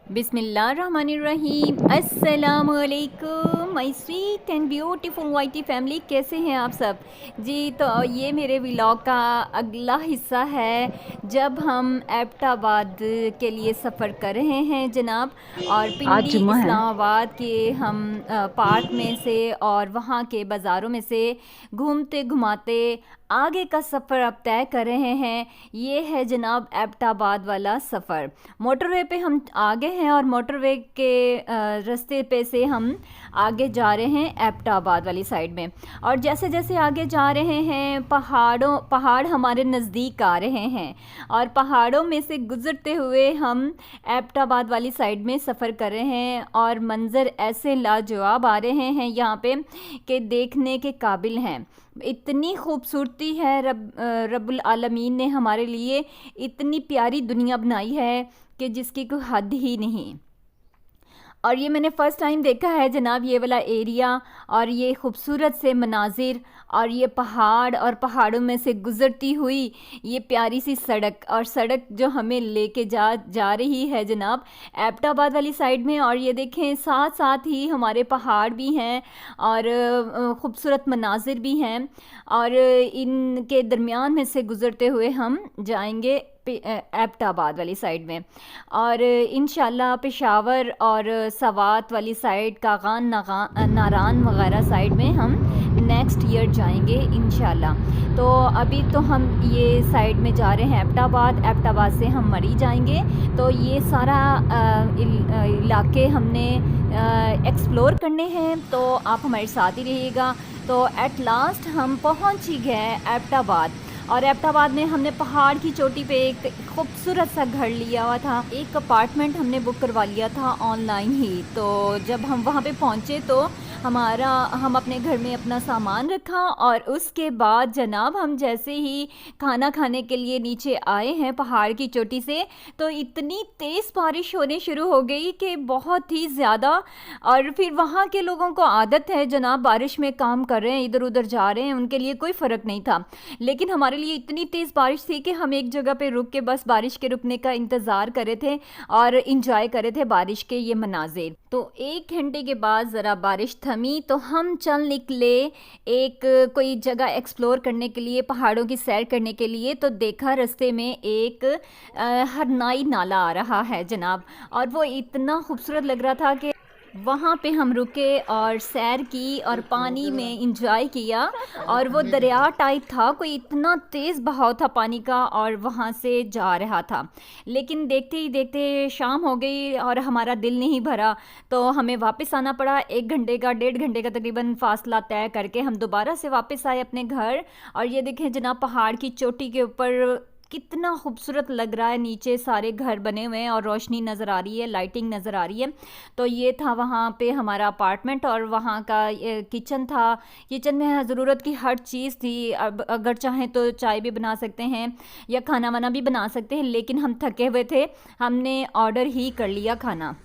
बिस्मिल्लाहिर्रहमानिर्रहीम। अस्सलामुअलैकुम my sweet and beautiful वाइटी फैमिली, कैसे हैं आप सब जी। तो ये मेरे व्लॉग का अगला हिस्सा है जब हम एबटाबाद के लिए सफ़र कर रहे हैं जनाब। और आज पिंडी जुम्मा है। इस्लामाबाद के हम पार्क में से और वहाँ के बाज़ारों में से घूमते घुमाते आगे का सफ़र अब तय कर रहे हैं। ये है जनाब एबटाबाद वाला सफ़र। मोटरवे पे हम आगे हैं और मोटरवे के रास्ते पे से हम आगे जा रहे हैं एबटाबाद वाली साइड में। और जैसे जैसे आगे जा रहे हैं पहाड़ हमारे नज़दीक आ रहे हैं और पहाड़ों में से गुज़रते हुए हम एबटाबाद वाली साइड में सफ़र कर रहे हैं। और मंज़र ऐसे लाजवाब आ रहे हैं यहाँ पे कि देखने के काबिल हैं। इतनी खूबसूरती है, रब्बुल आलमीन ने हमारे लिए इतनी प्यारी दुनिया बनाई है कि जिसकी कोई हद ही नहीं। और ये मैंने फ़र्स्ट टाइम देखा है जनाब ये वाला एरिया और ये खूबसूरत से मनाजिर और ये पहाड़ और पहाड़ों में से गुज़रती हुई ये प्यारी सी सड़क और सड़क जो हमें लेके जा रही है जनाब एबटाबाद वाली साइड में। और ये देखें साथ साथ ही हमारे पहाड़ भी हैं और ख़ूबसूरत मनाजिर भी हैं और इनके दरमियान में से गुज़रते हुए हम जाएंगे एबटाबाद वाली साइड में। और इंशाल्लाह पेशावर और सवात वाली साइड कागान नारान वगैरह साइड में हम नेक्स्ट ईयर जाएंगे इंशाल्लाह। तो अभी तो हम ये साइड में जा रहे हैं एबटाबाद से हम मरी जाएंगे। तो ये सारा इलाके हमने एक्सप्लोर करने हैं, तो आप हमारे साथ ही रहिएगा। तो एट लास्ट हम पहुंच ही गए एबटाबाद और एबटाबाद में हमने पहाड़ की चोटी पे एक खूबसूरत सा घर लिया हुआ था। एक अपार्टमेंट हमने बुक करवा लिया था ऑनलाइन ही। तो जब हम वहाँ पे पहुँचे तो हम अपने घर में अपना सामान रखा और उसके बाद जनाब हम जैसे ही खाना खाने के लिए नीचे आए हैं पहाड़ की चोटी से तो इतनी तेज़ बारिश होने शुरू हो गई कि बहुत ही ज़्यादा। और फिर वहाँ के लोगों को आदत है जनाब बारिश में काम कर रहे हैं, इधर उधर जा रहे हैं, उनके लिए कोई फ़र्क नहीं था। लेकिन हमारे लिए इतनी तेज़ बारिश थी कि हम एक जगह पे रुक के बस बारिश के रुकने का इंतज़ार कर रहे थे और इंजॉय कर रहे थे बारिश के ये मनाजिर। तो 1 घंटे के बाद ज़रा बारिश थमी तो हम चल निकले एक कोई जगह एक्सप्लोर करने के लिए, पहाड़ों की सैर करने के लिए। तो देखा रास्ते में एक हरनाई नाला आ रहा है जनाब और वो इतना खूबसूरत लग रहा था कि वहाँ पे हम रुके और सैर की और पानी में इंजॉय किया। और वो दरिया टाइप था, कोई इतना तेज़ बहाव था पानी का और वहाँ से जा रहा था। लेकिन देखते ही देखते शाम हो गई और हमारा दिल नहीं भरा तो हमें वापस आना पड़ा। 1 घंटे का 1.5 घंटे का तकरीबन फासला तय करके हम दोबारा से वापस आए अपने घर। और ये देखें जनाब पहाड़ की चोटी के ऊपर कितना खूबसूरत लग रहा है, नीचे सारे घर बने हुए हैं और रोशनी नज़र आ रही है, लाइटिंग नज़र आ रही है। तो ये था वहाँ पे हमारा अपार्टमेंट और वहाँ का किचन था। किचन में ज़रूरत की हर चीज़ थी। अब अगर चाहें तो चाय भी बना सकते हैं या खाना वाना भी बना सकते हैं, लेकिन हम थके हुए थे, हमने ऑर्डर ही कर लिया खाना।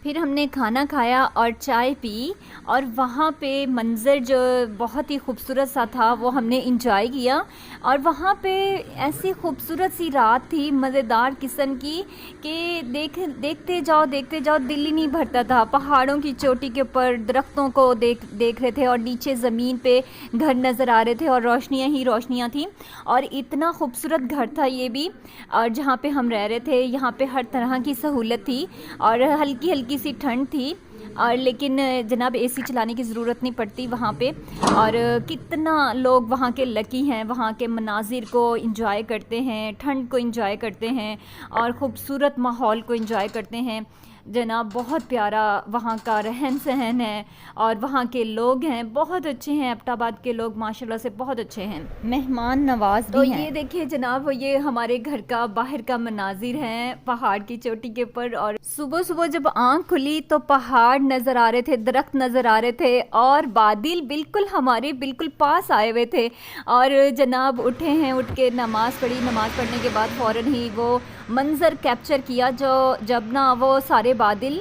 फिर हमने खाना खाया और चाय पी और वहाँ पे मंज़र जो बहुत ही खूबसूरत सा था वो हमने इंजॉय किया। और वहाँ पे ऐसी खूबसूरत सी रात थी मज़ेदार किस्म की कि देखते जाओ दिल ही नहीं भरता था। पहाड़ों की चोटी के ऊपर दरख्तों को देख रहे थे और नीचे ज़मीन पे घर नज़र आ रहे थे और रोशनियाँ ही रोशनियाँ थीं। और इतना खूबसूरत घर था ये भी। और जहाँ पे हम रह रहे थे यहाँ पे हर तरह की सहूलत थी और हल्की हल्की सी ठंड थी और लेकिन जनाब एसी चलाने की ज़रूरत नहीं पड़ती वहाँ पे। और कितना लोग वहाँ के लकी हैं, वहाँ के मनाजिर को इंजॉय करते हैं, ठंड को इंजॉय करते हैं और ख़ूबसूरत माहौल को इंजॉय करते हैं जनाब। बहुत प्यारा वहाँ का रहन सहन है और वहाँ के लोग हैं बहुत अच्छे हैं। एबटाबाद के लोग माशाल्लाह से बहुत अच्छे हैं, मेहमान नवाज भी हैं। तो ये देखिए जनाब ये हमारे घर का बाहर का मनाजिर है पहाड़ की चोटी के ऊपर। और सुबह सुबह जब आँख खुली तो पहाड़ नज़र आ रहे थे, दरख्त नज़र आ रहे थे और बादल बिल्कुल हमारे बिल्कुल पास आए हुए थे। और जनाब उठे हैं, उठ के नमाज़ पढ़ी, नमाज़ पढ़ने के बाद फ़ौरन ही वो मंज़र कैप्चर किया जो जब ना वो सारे बादल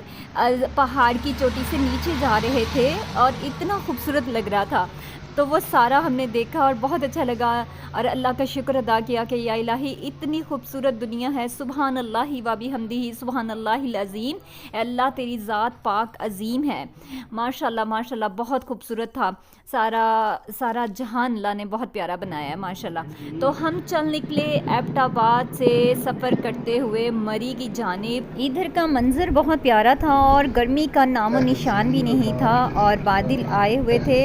पहाड़ की चोटी से नीचे जा रहे थे और इतना खूबसूरत लग रहा था। तो वो सारा हमने देखा और बहुत अच्छा लगा और अल्लाह का शुक्र अदा किया कि या इलाही इतनी खूबसूरत दुनिया है, सुबहान अल्लाह व बिहम्दिही सुबहान अल्लाहिल अज़ीम, अल्लाह तेरी ज़ात पाक अज़ीम है। माशाल्लाह माशाल्लाह बहुत खूबसूरत था, सारा सारा जहान अल्लाह ने बहुत प्यारा बनाया है माशाल्लाह। तो हम चल निकले एबटाबाद से सफ़र करते हुए मरी की जानिब। इधर का मंज़र बहुत प्यारा था और गर्मी का नामो निशान भी नहीं था और बादल आए हुए थे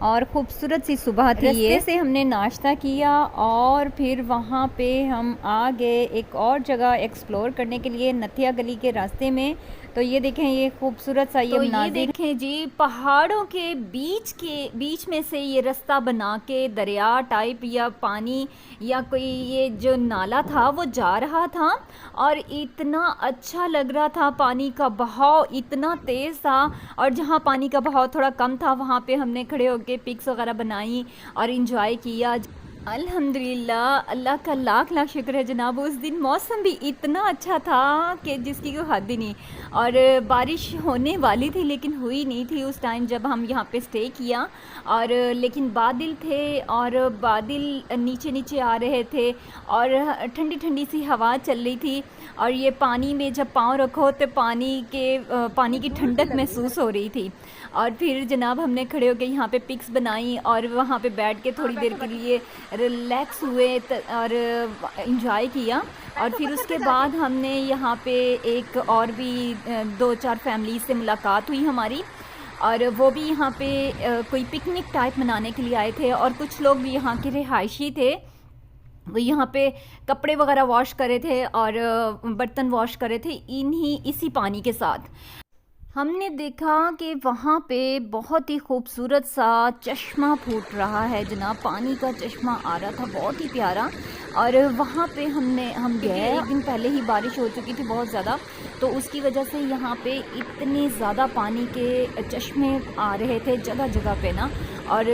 और ख़ूबसूरत सी सुबह थी। ये से हमने नाश्ता किया और फिर वहाँ पे हम आ गए एक और जगह एक्सप्लोर करने के लिए नथिया गली के रास्ते में। तो ये देखें ये खूबसूरत सा ये मनाज़िर, ये देखें जी पहाड़ों के बीच में से ये रास्ता बना के दरिया टाइप या पानी या कोई ये जो नाला था वो जा रहा था और इतना अच्छा लग रहा था, पानी का बहाव इतना तेज़ था। और जहाँ पानी का बहाव थोड़ा कम था वहाँ पे हमने खड़े होके पिक्स वगैरह बनाई और इन्जॉय किया। अल्हम्दुलिल्लाह, अल्लाह का लाख लाख शुक्र है जनाब। उस दिन मौसम भी इतना अच्छा था कि जिसकी कोई हद ही नहीं, और बारिश होने वाली थी लेकिन हुई नहीं थी उस टाइम जब हम यहाँ पे स्टे किया। और लेकिन बादल थे और बादल नीचे नीचे आ रहे थे और ठंडी ठंडी सी हवा चल रही थी और ये पानी में जब पाँव रखो तो पानी की ठंडक महसूस हो रही थी। और फिर जनाब हमने खड़े होकर यहाँ पे पिक्स बनाई और वहाँ पे बैठ के थोड़ी देर के लिए रिलैक्स हुए और इन्जॉय किया। और फिर उसके बाद हमने यहाँ पे एक और भी 2-4 फैमिली से मुलाकात हुई हमारी, और वो भी यहाँ पे कोई पिकनिक टाइप मनाने के लिए आए थे और कुछ लोग भी यहाँ के रिहायशी थे। वो यहाँ पे कपड़े वगैरह वॉश करे थे और बर्तन वॉश करे थे इसी पानी के साथ। हमने देखा कि वहाँ पे बहुत ही खूबसूरत सा चश्मा फूट रहा है जनाब, पानी का चश्मा आ रहा था बहुत ही प्यारा। और वहाँ पे हम गए, एक दिन पहले ही बारिश हो चुकी थी बहुत ज़्यादा, तो उसकी वजह से यहाँ पे इतने ज़्यादा पानी के चश्मे आ रहे थे जगह जगह पे ना। और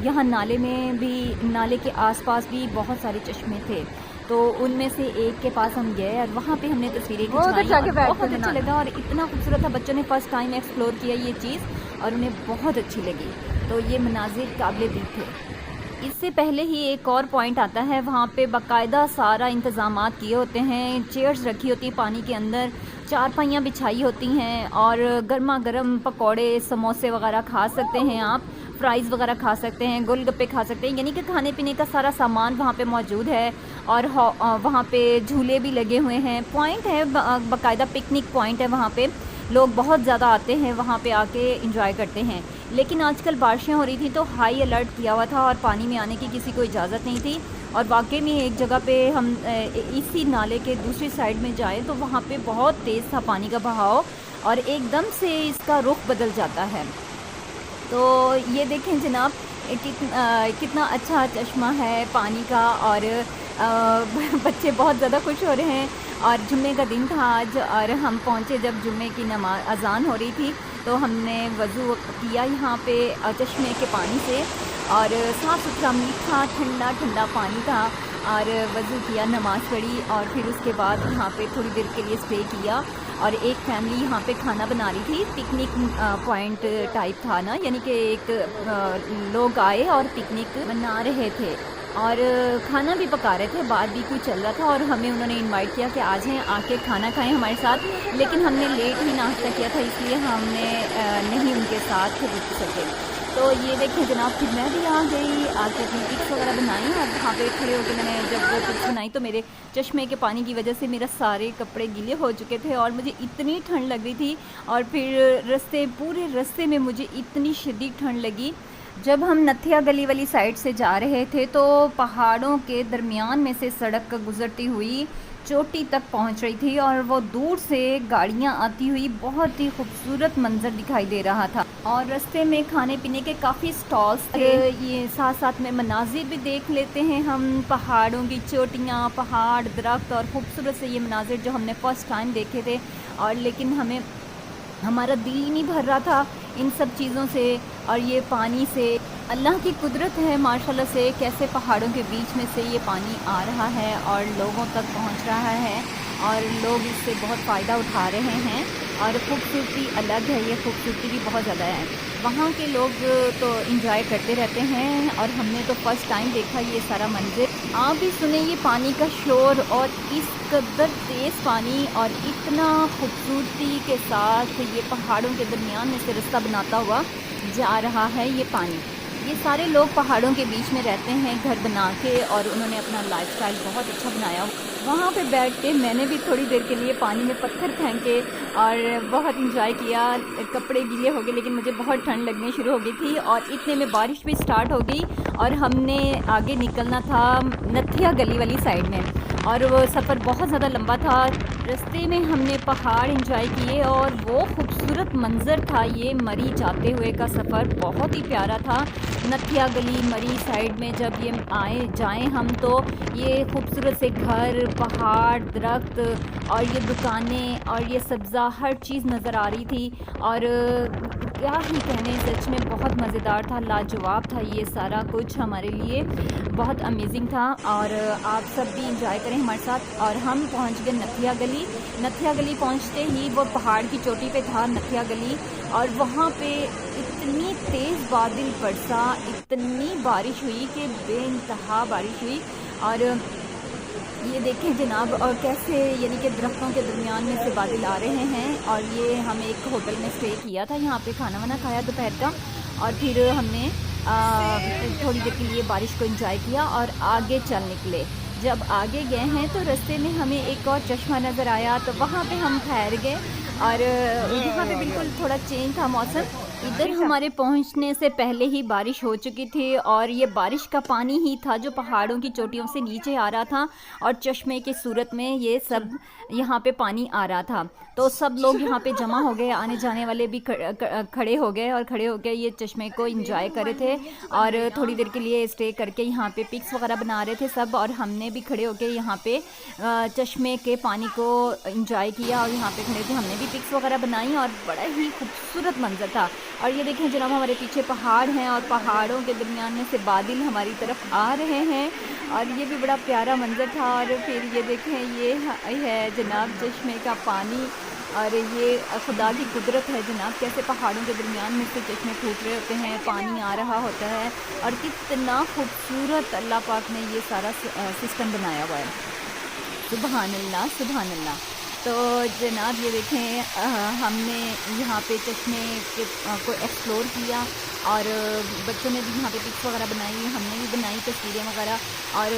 यहाँ नाले के आसपास भी बहुत सारे चश्मे थे, तो उनमें से एक के पास हम गए और वहाँ पे हमने तस्वीरें खिंचवाई। बहुत अच्छा लगा और इतना खूबसूरत था। बच्चों ने फ़र्स्ट टाइम एक्सप्लोर किया ये चीज़ और उन्हें बहुत अच्छी लगी, तो ये मनाजिर काबिल दीद थे। इससे पहले ही एक और पॉइंट आता है, वहाँ पे बाकायदा सारा इंतज़ामात किए होते हैं, चेयर्स रखी होती हैं पानी के अंदर, चारपाइयाँ बिछाई होती हैं और गर्मा गर्म पकौड़े समोसे वगैरह खा सकते हैं आप, फ्राइज़ वगैरह खा सकते हैं, गोलगप्पे खा सकते हैं, यानी कि खाने पीने का सारा सामान वहाँ पे मौजूद है। और वहाँ पे झूले भी लगे हुए हैं, पॉइंट है बाकायदा पिकनिक पॉइंट है, वहाँ पे लोग बहुत ज़्यादा आते हैं, वहाँ पे आके एंजॉय करते हैं। लेकिन आजकल बारिशें हो रही थी तो हाई अलर्ट किया हुआ था और पानी में आने की किसी को इजाज़त नहीं थी। और वाकई में एक जगह पे हम इसी नाले के दूसरी साइड में जाएं तो वहाँ पे बहुत तेज़ था पानी का बहाव और एकदम से इसका रुख बदल जाता है। तो ये देखें जनाब कितना अच्छा चश्मा है पानी का, और बच्चे बहुत ज़्यादा खुश हो रहे हैं। और जुम्मे का दिन था आज और हम पहुँचे जब जुम्मे की नमाज अज़ान हो रही थी, तो हमने वज़ू किया यहाँ पे चश्मे के पानी से, और साफ़ सुथरा मीठा ठंडा ठंडा पानी था, और वज़ू किया, नमाज़ पढ़ी और फिर उसके बाद यहाँ पे थोड़ी देर के लिए स्टे किया। और एक फैमिली यहाँ पे खाना बना रही थी, पिकनिक पॉइंट टाइप था ना, यानी कि एक लोग आए और पिकनिक बना रहे थे और खाना भी पका रहे थे, बात भी कुछ चल रहा था और हमें उन्होंने इनवाइट किया कि आज हैं आके खाना खाएं हमारे साथ। लेकिन हमने लेट ही नाश्ता किया था इसलिए हमने नहीं उनके साथ रुक सके। तो ये देखें जनाब, फिर मैं भी आ गई, आके अपनी पिक्स वगैरह बनाई और वहाँ पे खड़े होकर मैंने जब वो पिक्स बनाई तो मेरे चश्मे के पानी की वजह से मेरा सारे कपड़े गीले हो चुके थे और मुझे इतनी ठंड लग रही थी। और फिर पूरे रास्ते में मुझे इतनी शदीद ठंड लगी। जब हम नथिया गली वाली साइड से जा रहे थे तो पहाड़ों के दरमियान में से सड़क गुजरती हुई चोटी तक पहुंच रही थी और वो दूर से गाड़ियां आती हुई बहुत ही खूबसूरत मंजर दिखाई दे रहा था। और रास्ते में खाने पीने के काफ़ी स्टॉल्स थे, ये साथ साथ में मनाजिर भी देख लेते हैं हम, पहाड़ों की चोटियाँ, पहाड़, दरख्त और ख़ूबसूरत से ये मनाजिर जो हमने फ़र्स्ट टाइम देखे थे। और लेकिन हमारा दिल ही नहीं भर रहा था इन सब चीज़ों से और ये पानी से। अल्लाह की कुदरत है माशाल्लाह से, कैसे पहाड़ों के बीच में से ये पानी आ रहा है और लोगों तक पहुंच रहा है। और लोग इससे बहुत फ़ायदा उठा रहे हैं और ख़ूबसूरती अलग है, ये खूबसूरती भी बहुत ज़्यादा है। वहाँ के लोग तो एंजॉय करते रहते हैं और हमने तो फर्स्ट टाइम देखा ये सारा मंज़र। आप भी सुने ये पानी का शोर और इस कदर तेज़ पानी और इतना खूबसूरती के साथ ये पहाड़ों के दरमियान में से रास्ता बनाता हुआ जा रहा है ये पानी। ये सारे लोग पहाड़ों के बीच में रहते हैं घर बना के और उन्होंने अपना लाइफस्टाइल बहुत अच्छा बनाया। वहाँ पे बैठ के मैंने भी थोड़ी देर के लिए पानी में पत्थर फेंके और बहुत इंजॉय किया। कपड़े गीले हो गए लेकिन मुझे बहुत ठंड लगनी शुरू हो गई थी और इतने में बारिश भी स्टार्ट हो गई और हमने आगे निकलना था नथिया गली वाली साइड में और वो सफ़र बहुत ज़्यादा लंबा था। रास्ते में हमने पहाड़ एंजॉय किए और वो खूबसूरत मंज़र था। ये मरी जाते हुए का सफ़र बहुत ही प्यारा था। नथिया गली मरी साइड में जब ये जाएं हम तो ये खूबसूरत से घर, पहाड़, दरख्त और ये दुकानें और ये सब्ज़ा हर चीज़ नज़र आ रही थी और क्या ही कहने, सच में बहुत मज़ेदार था, लाजवाब था। ये सारा कुछ हमारे लिए बहुत अमेजिंग था और आप सब भी इंजॉय करें हमारे साथ। और हम पहुंच गए नथिया गली। नथिया गली पहुंचते ही वो पहाड़ की चोटी पे था नथिया गली और वहाँ पे इतनी तेज़ बादल बरसा, इतनी बारिश हुई कि बेइंतहा बारिश हुई। और ये देखें जनाब और कैसे यानी कि दरख्तों के दरमियान में से बादल आ रहे हैं। और ये हम एक होटल में स्टे किया था, यहाँ पे खाना वाना खाया दोपहर का और फिर हमने थोड़ी देर के लिए बारिश को एंजॉय किया और आगे चल निकले। जब आगे गए हैं तो रास्ते में हमें एक और चश्मा नज़र आया तो वहाँ पे हम ठहर गए और यहाँ पे बिल्कुल थोड़ा चेंज था मौसम। इधर हमारे पहुंचने से पहले ही बारिश हो चुकी थी और ये बारिश का पानी ही था जो पहाड़ों की चोटियों से नीचे आ रहा था और चश्मे की सूरत में ये सब यहाँ पे पानी आ रहा था। तो सब लोग यहाँ पे जमा हो गए, आने जाने वाले भी खड़े हो गए और खड़े होकर ये चश्मे को एंजॉय कर रहे थे और थोड़ी देर के लिए स्टे करके यहाँ पे पिक्स वगैरह बना रहे थे सब। और हमने भी खड़े होकर यहाँ पे चश्मे के पानी को एंजॉय किया और यहाँ पे खड़े थे, हमने भी पिक्स वगैरह बनाई और बड़ा ही खूबसूरत मंजर था। और ये देखें जनाब हमारे पीछे पहाड़ हैं और पहाड़ों के दरमियान में से बादल हमारी तरफ आ रहे हैं और ये भी बड़ा प्यारा मंजर था। और फिर ये देखें ये है जनाब चश्मे का पानी और ये खुदा की कुदरत है जनाब, कैसे पहाड़ों के दरमियान में से चश्मे फूट रहे होते हैं, पानी आ रहा होता है और कितना खूबसूरत अल्लाह पाक ने ये सारा सिस्टम बनाया हुआ है। सुभान अल्लाह, सुभान अल्लाह। तो जनाब ये देखें हमने यहाँ पे चश्मे को एक्सप्लोर किया और बच्चों ने भी यहाँ पे पिक्स वगैरह बनाई, हमने भी बनाई तस्वीरें वगैरह और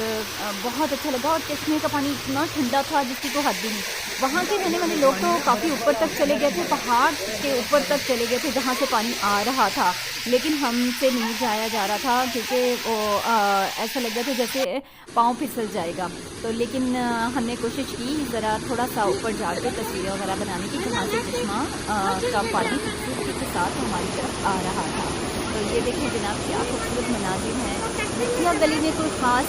बहुत अच्छा लगा। और चश्मे का पानी इतना ठंडा था जिसकी कोई हद ही नहीं। वहाँ के रहने वाले लोग तो काफ़ी ऊपर तक चले गए थे, पहाड़ के ऊपर तक चले गए थे जहाँ से पानी आ रहा था, लेकिन हमसे नहीं जाया जा रहा था क्योंकि वो ऐसा लग रहा था जैसे पाँव फिसल जाएगा। तो लेकिन हमने कोशिश की ज़रा थोड़ा सा ऊपर जाकर तस्वीरें वगैरह बनाने की जहाँ से चश्मा का पानी खूबसूरती के साथ हमारी तरफ आ रहा था। तो ये देखें जनाब क्या खूबसूरत मनाजिर हैं। नथिया गली में कोई ख़ास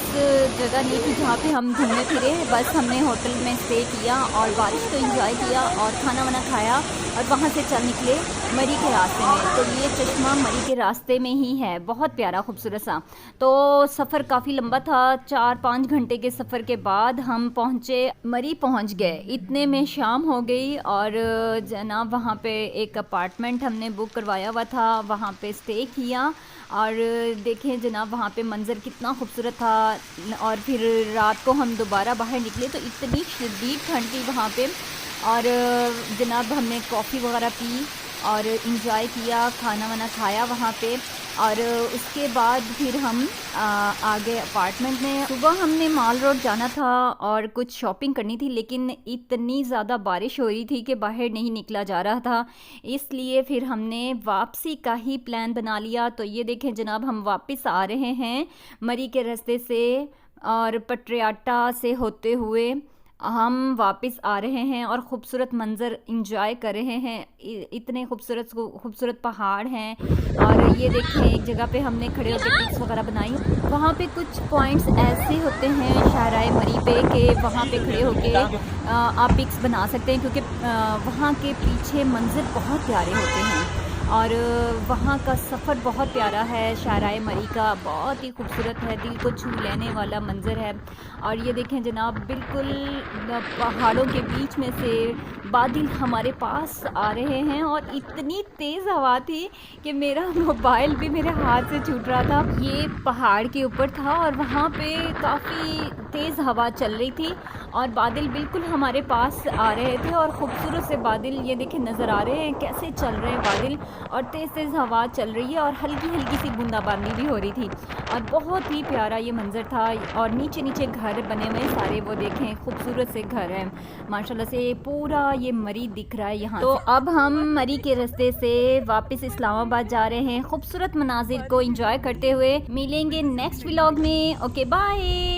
जगह नहीं थी जहाँ पे हम घूमे फिरे, बस हमने होटल में स्टे किया और बारिश को एंजॉय किया और खाना वाना खाया और वहाँ से चल निकले मरी के रास्ते में। तो ये चश्मा मरी के रास्ते में ही है, बहुत प्यारा खूबसूरत सा। तो सफ़र काफ़ी लंबा था, 4-5 घंटे के सफ़र के बाद हम पहुँचे, मरी पहुँच गए। इतने में शाम हो गई और जनाब वहाँ पे एक अपार्टमेंट हमने बुक करवाया हुआ था, वहाँ पे स्टे किया और देखें जनाब वहाँ पे मंज़र कितना खूबसूरत था। और फिर रात को हम दोबारा बाहर निकले तो इतनी शदीद ठंड थी वहाँ पे और जनाब हमने कॉफ़ी वगैरह पी और इंजॉय किया, खाना वाना खाया वहाँ पे और उसके बाद फिर हम आगे अपार्टमेंट में। सुबह हमने माल रोड जाना था और कुछ शॉपिंग करनी थी, लेकिन इतनी ज़्यादा बारिश हो रही थी कि बाहर नहीं निकला जा रहा था, इसलिए फिर हमने वापसी का ही प्लान बना लिया। तो ये देखें जनाब हम वापस आ रहे हैं मरी के रास्ते से और पटरियाटा से होते हुए हम वापस आ रहे हैं और ख़ूबसूरत मंज़र इंजॉय कर रहे हैं। इतने खूबसूरत पहाड़ हैं और ये देखें एक जगह पे हमने खड़े होकर पिक्स वगैरह बनाई। वहाँ पे कुछ पॉइंट्स ऐसे होते हैं शाहराए मरी पे कि वहाँ पे खड़े होकर आप पिक्स बना सकते हैं क्योंकि वहाँ के पीछे मंज़र बहुत प्यारे होते हैं। और वहाँ का सफ़र बहुत प्यारा है। शाहराए मरी का बहुत ही खूबसूरत है, दिल को छू लेने वाला मंज़र है। और ये देखें जनाब, बिल्कुल पहाड़ों के बीच में से बादल हमारे पास आ रहे हैं और इतनी तेज़ हवा थी कि मेरा मोबाइल भी मेरे हाथ से छूट रहा था। ये पहाड़ के ऊपर था और वहाँ पे काफ़ी तेज़ हवा चल रही थी और बादल बिल्कुल हमारे पास आ रहे थे और ख़ूबसूरत से बादल ये देखें नज़र आ रहे हैं कैसे चल रहे हैं बादल, और तेज़ तेज़ हवा चल रही है और हल्की हल्की सी बूंदाबांदी भी हो रही थी और बहुत ही प्यारा ये मंज़र था। और नीचे नीचे घर बने हुए सारे, वो देखें खूबसूरत से घर हैं माशाल्लाह से। पूरा ये मरी दिख रहा है यहाँ तो से। अब हम मरी के रास्ते से वापस इस्लामाबाद जा रहे हैं, खूबसूरत मनाजिर को एंजॉय करते हुए। मिलेंगे नेक्स्ट व्लॉग में। Okay bye.